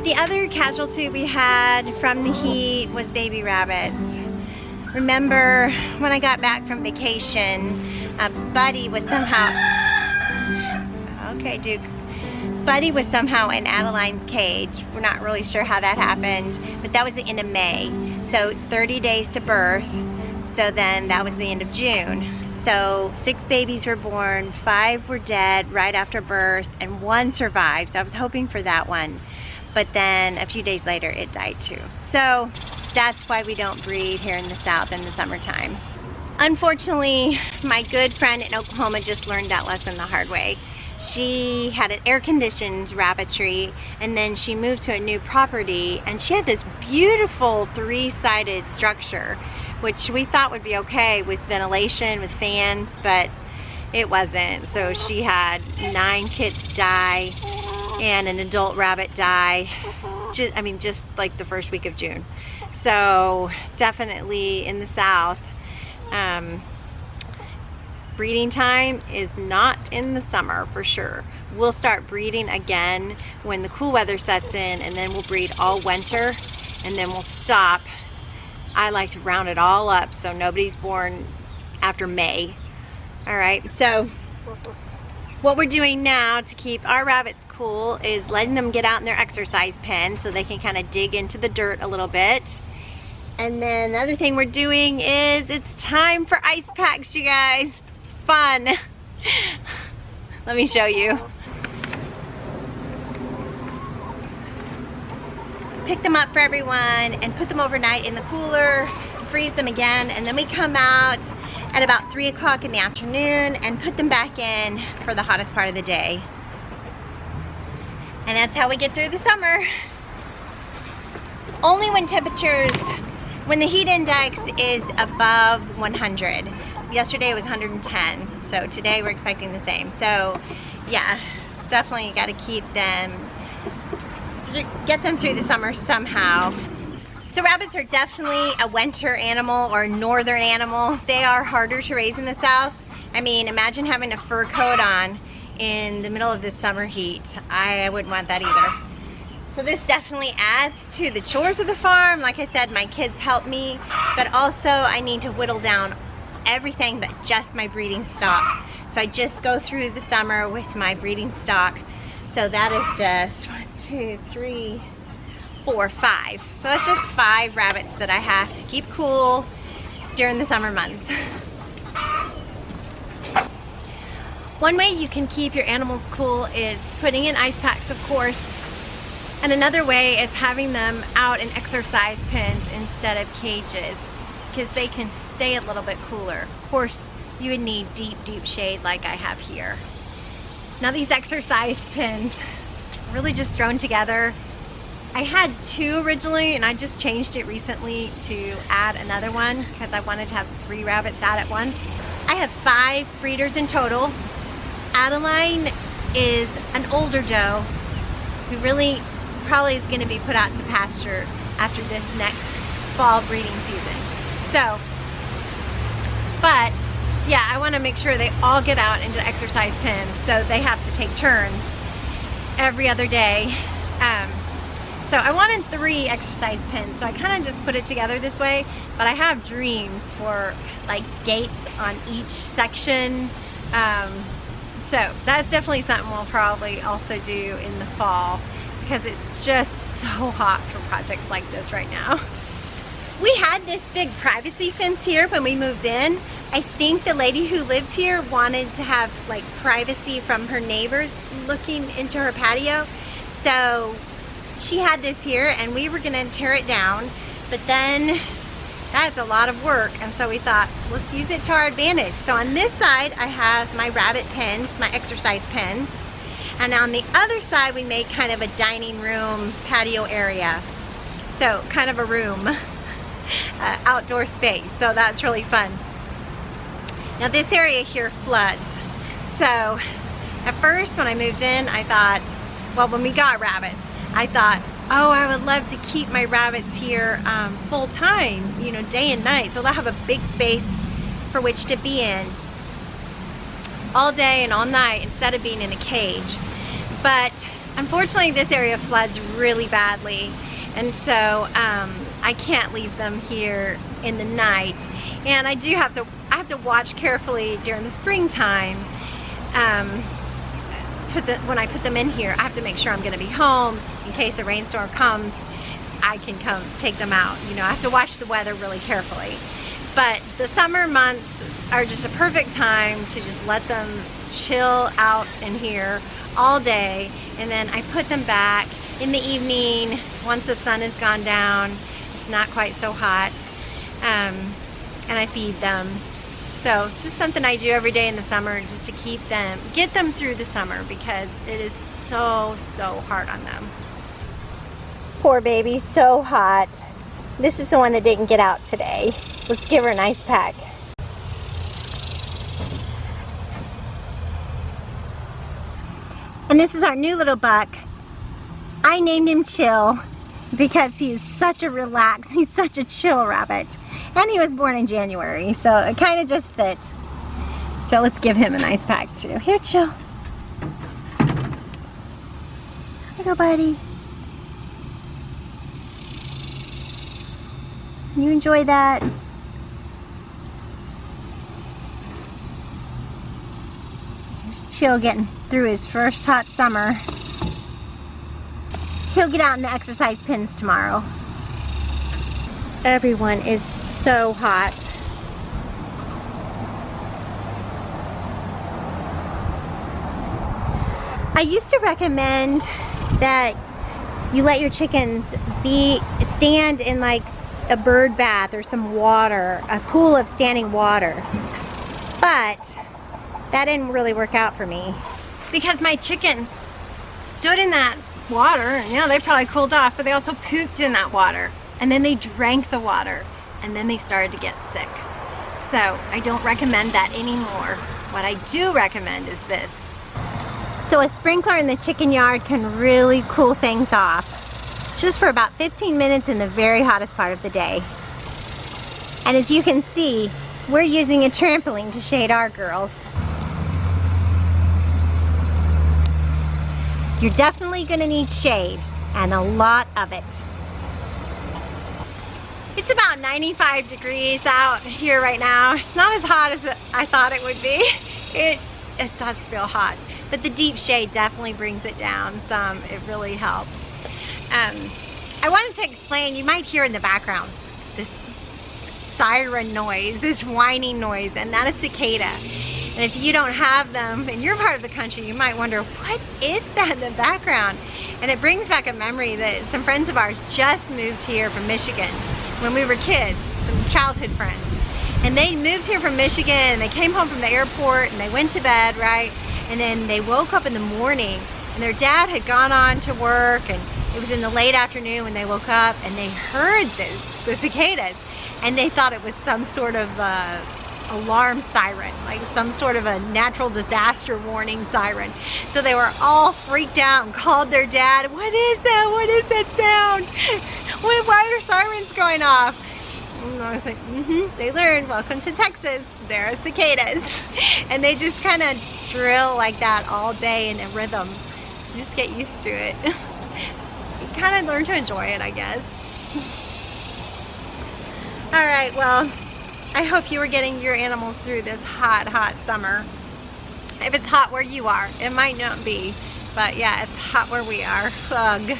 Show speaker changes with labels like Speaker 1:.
Speaker 1: The other casualty we had from the heat was baby rabbits. Remember when I got back from vacation, Buddy was somehow, okay Duke, Buddy was somehow in Adeline's cage. We're not really sure how that happened, but that was the end of May. So it's 30 days to birth, so then that was the end of June. So 6 babies were born, 5 were dead right after birth, and 1 survived. So I was hoping for that one. But then a few days later, it died too. So that's why we don't breed here in the South in the summertime. Unfortunately, my good friend in Oklahoma just learned that lesson the hard way. She had an air-conditioned rabbitry, and then she moved to a new property, and she had this beautiful 3-sided structure, which we thought would be okay with ventilation, with fans, but it wasn't. So she had 9 kits die and an adult rabbit die, just like the first week of June. So definitely in the South, breeding time is not in the summer for sure. We'll start breeding again when the cool weather sets in, and then we'll breed all winter, and then we'll stop. I like to round it all up so nobody's born after May. All right, so what we're doing now to keep our rabbits cool is letting them get out in their exercise pen so they can kind of dig into the dirt a little bit. And then the other thing we're doing is it's time for ice packs, you guys. Fun. Let me show you. Pick them up for everyone and put them overnight in the cooler, freeze them again, and then we come out at about 3 o'clock in the afternoon and put them back in for the hottest part of the day. And that's how we get through the summer. Only when when the heat index is above 100. Yesterday it was 110, so today we're expecting the same. So yeah, definitely got to get them through the summer somehow. So rabbits are definitely a winter animal or northern animal. They are harder to raise in the South. I mean, imagine having a fur coat on in the middle of the summer heat. I wouldn't want that either. So this definitely adds to the chores of the farm. Like I said, my kids help me, but also I need to whittle down everything but just my breeding stock. So I just go through the summer with my breeding stock. So that is just 1, 2, 3, 4, 5. So that's just 5 rabbits that I have to keep cool during the summer months. One way you can keep your animals cool is putting in ice packs, of course. And another way is having them out in exercise pens instead of cages, because they can stay a little bit cooler. Of course, you would need deep, deep shade like I have here. Now these exercise pens are really just thrown together. I had 2 originally, and I just changed it recently to add another one because I wanted to have 3 rabbits out at once. I have 5 breeders in total. Adeline is an older doe who really probably is going to be put out to pasture after this next fall breeding season. So, but yeah, I want to make sure they all get out into exercise pens, so they have to take turns every other day. So I wanted 3 exercise pens, so I kind of just put it together this way, but I have dreams for like gates on each section. So that's definitely something we'll probably also do in the fall, because it's just so hot for projects like this right now. We had this big privacy fence here when we moved in. I think the lady who lived here wanted to have like privacy from her neighbors looking into her patio. So she had this here, and we were gonna tear it down, but then that's a lot of work, and so we thought, let's use it to our advantage. So on this side, I have my rabbit pens, my exercise pens, and on the other side, we made kind of a dining room patio area. So kind of a room, outdoor space, so that's really fun. Now this area here floods. So at first when I moved in, I thought, well, when we got rabbits, I thought, oh, I would love to keep my rabbits here full time, you know, day and night. So they'll have a big space for which to be in all day and all night instead of being in a cage. But Unfortunately, this area floods really badly, and so I can't leave them here in the night. And I have to watch carefully during the springtime. When I put them in here, I have to make sure I'm going to be home in case a rainstorm comes. I can come take them out. You know, I have to watch the weather really carefully. But the summer months are just a perfect time to just let them chill out in here all day, and then I put them back in the evening once the sun has gone down. It's not quite so hot, and I feed them. So just something I do every day in the summer just to get them through the summer, because it is so hard on them. Poor baby, so hot. This is the one that didn't get out today. Let's give her an ice pack. And this is our new little buck. I named him Chill because he's such a chill rabbit. And he was born in January, so it kind of just fits. So let's give him an ice pack too. Here, Chill. Here you go, buddy. You enjoy that? Here's Chill getting through his first hot summer. He'll get out in the exercise pins tomorrow. Everyone is so hot. I used to recommend that you let your chickens stand in like a bird bath or some water, a pool of standing water. But that didn't really work out for me, because my chickens stood in that water, and you know, they probably cooled off, but they also pooped in that water, and then they drank the water, and then they started to get sick. So I don't recommend that anymore. What I do recommend is this. So a sprinkler in the chicken yard can really cool things off, just for about 15 minutes in the very hottest part of the day. And as you can see, we're using a trampoline to shade our girls. You're definitely going to need shade, and a lot of it. It's about 95 degrees out here right now. It's not as hot as I thought it would be. It does feel hot, but the deep shade definitely brings it down some. It really helps. I wanted to explain, you might hear in the background this siren noise, this whining noise, and that is cicada. And if you don't have them in your part of the country, you might wonder, what is that in the background? And it brings back a memory that some friends of ours just moved here from Michigan when we were kids, some childhood friends. And they moved here from Michigan, and they came home from the airport, and they went to bed, right? And then they woke up in the morning, and their dad had gone on to work, and it was in the late afternoon when they woke up, and they heard the cicadas, and they thought it was some sort of alarm siren, like some sort of a natural disaster warning siren. So they were all freaked out and called their dad. What is that? What is that sound? Why are sirens going off? And I was like, They learned, welcome to Texas, there are cicadas. And they just kind of drill like that all day in a rhythm. You just get used to it. You kind of learn to enjoy it, I guess. All right, well, I hope you are getting your animals through this hot summer. If it's hot where you are, it might not be, but yeah, it's hot where we are. Ugh.